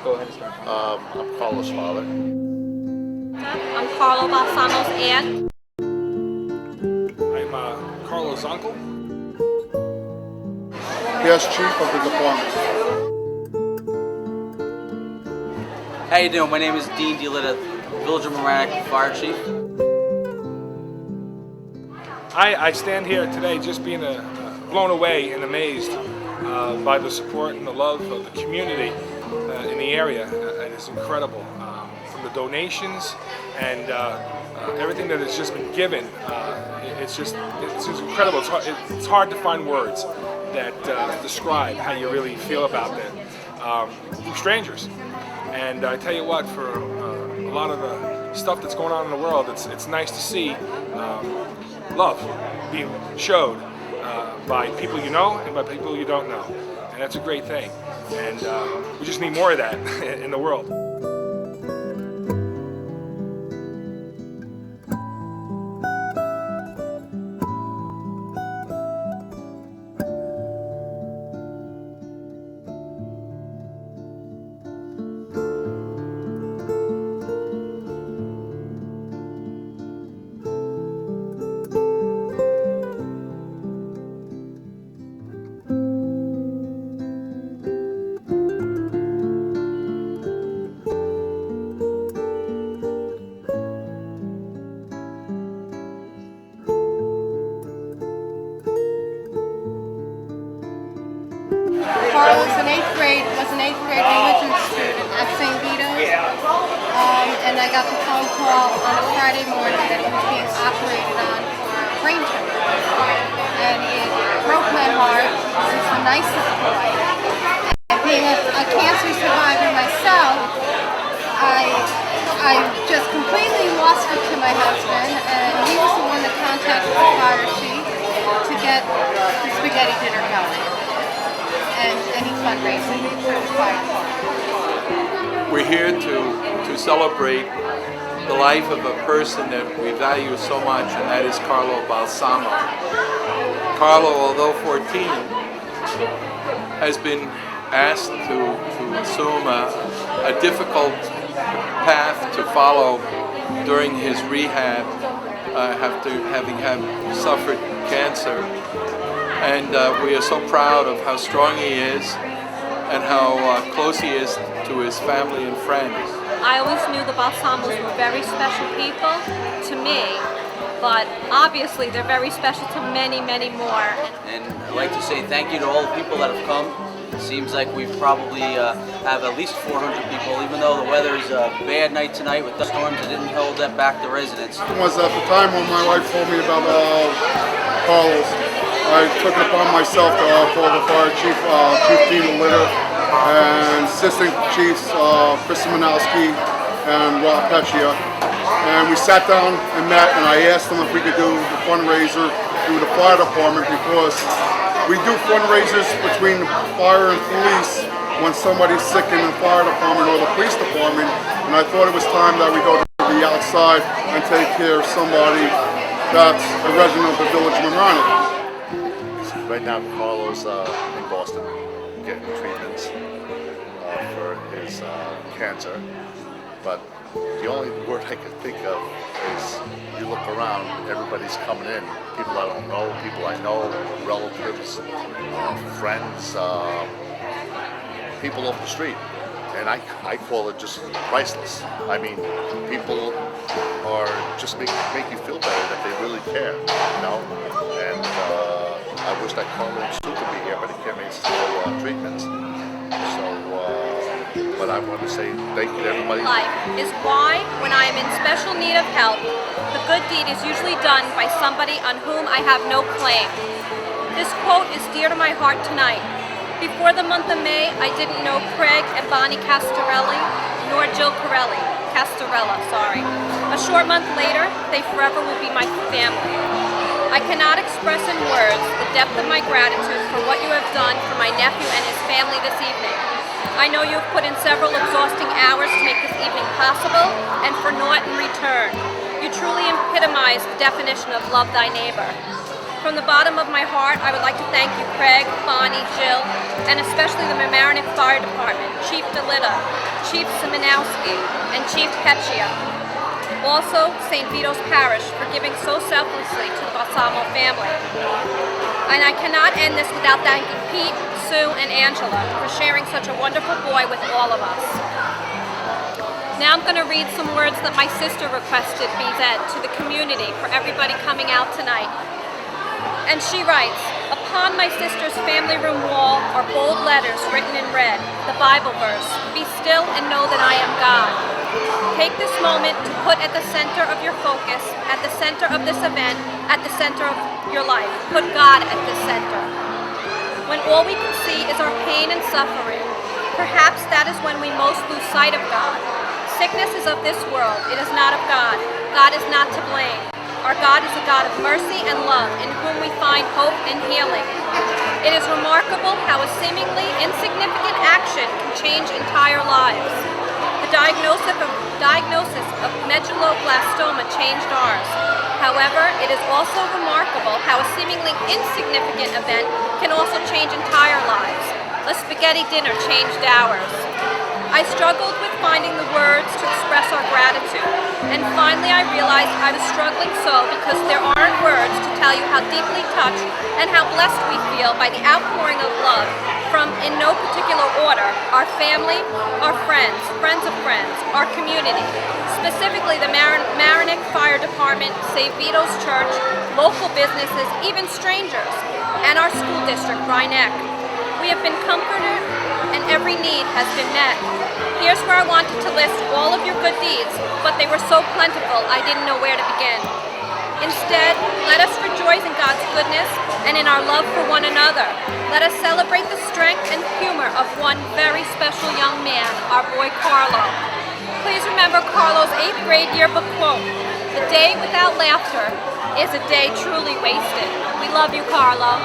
go ahead and start. I'm Carlo's father. I'm Carlo Balsamo's aunt. I'm Carlo's uncle. Yes, chief of the department. How you doing? My name is Dean DeLitta, Village of Mamaroneck Fire Chief. I stand here today just being blown away and amazed by the support and the love of the community in the area. It is incredible. From the donations and everything that has just been given, it's just incredible. It's hard to find words that describe how you really feel about that from strangers. And I tell you what, for a lot of the stuff that's going on in the world, it's nice to see love being showed by people you know and by people you don't know. And that's a great thing. And we just need more of that in the world. Carlo was an eighth grade religion student at St. Vito's, and I got the phone call on a Friday morning that he was being operated on for a brain tumor, and it broke my heart. He was the nicest boy. And being a cancer survivor myself, I just completely lost it to my husband, and he was the one that contacted the fire chief to get the spaghetti dinner going. And any fundraising for the fire department. We're here to celebrate the life of a person that we value so much, and that is Carlo Balsamo. Carlo, although 14, has been asked to assume a difficult path to follow during his rehab, having suffered cancer. And we are so proud of how strong he is and how close he is to his family and friends. I always knew the Balsamos were very special people to me, but obviously they're very special to many, many more. And I'd like to say thank you to all the people that have come. It seems like we probably have at least 400 people, even though the weather's a bad night tonight with the storms. It didn't hold that back the residents. It was at the time when my wife told me about Carlos. I took it upon myself to call the fire chief, Chief Dean DeLitta, and assistant chiefs Chris Manowski and Rob Peccia. And we sat down and met, and I asked them if we could do the fundraiser through the fire department, because we do fundraisers between the fire and police when somebody's sick in the fire department or the police department, and I thought it was time that we go to the outside and take care of somebody that's a resident of the Village of Mamaroneck. Right now, Carlo's in Boston getting treatments for his cancer. But the only word I can think of is, you look around, everybody's coming in. People I don't know, people I know, relatives, friends, people off the street. And I call it just priceless. I mean, people are just make you feel better that they really care, you know? And I wish that Carlo still could be here, but he can't make still treatments. So, but I want to say thank you to everybody. Life is why, when I am in special need of help, the good deed is usually done by somebody on whom I have no claim. This quote is dear to my heart tonight. Before the month of May, I didn't know Craig and Bonnie Castorelli, nor Jill Castorella, sorry. A short month later, they forever will be my family. I cannot express in words the depth of my gratitude for what you have done for my nephew and his family this evening. I know you have put in several exhausting hours to make this evening possible, and for naught in return. You truly epitomize the definition of love thy neighbor. From the bottom of my heart, I would like to thank you, Craig, Bonnie, Jill, and especially the Mamaroneck Fire Department, Chief DeLitta, Chief Simonowski, and Chief Peccia. Also, St. Vito's Parish for giving so selflessly to the Balsamo family. And I cannot end this without thanking Pete, Sue, and Angela for sharing such a wonderful boy with all of us. Now I'm going to read some words that my sister requested be read to the community for everybody coming out tonight. And she writes, upon my sister's family room wall are bold letters written in red, the Bible verse, be still and know that I am God. Take this moment to put at the center of your focus, at the center of this event, at the center of your life. Put God at the center. When all we can see is our pain and suffering, perhaps that is when we most lose sight of God. Sickness is of this world, it is not of God. God is not to blame. Our God is a God of mercy and love, in whom we find hope and healing. It is remarkable how a seemingly insignificant action can change entire lives. The diagnosis of medulloblastoma changed ours. However, it is also remarkable how a seemingly insignificant event can also change entire lives. A spaghetti dinner changed ours. I struggled with finding the words to express our gratitude, and finally I realized I was struggling so because there aren't words to tell you how deeply touched and how blessed we feel by the outpouring of love from, in no particular order, our family, our friends, friends of friends, our community, specifically the Mamaroneck Fire Department, St. Vito's Church, local businesses, even strangers, and our school district, Rhinebeck. We have been comforted and every need has been met. Here's where I wanted to list all of your good deeds, but they were so plentiful I didn't know where to begin. Instead, let us rejoice in God's goodness and in our love for one another. Let us celebrate the strength and humor of one very special young man, our boy Carlo. Please remember Carlo's 8th grade yearbook quote, "The day without laughter is a day truly wasted." We love you, Carlo.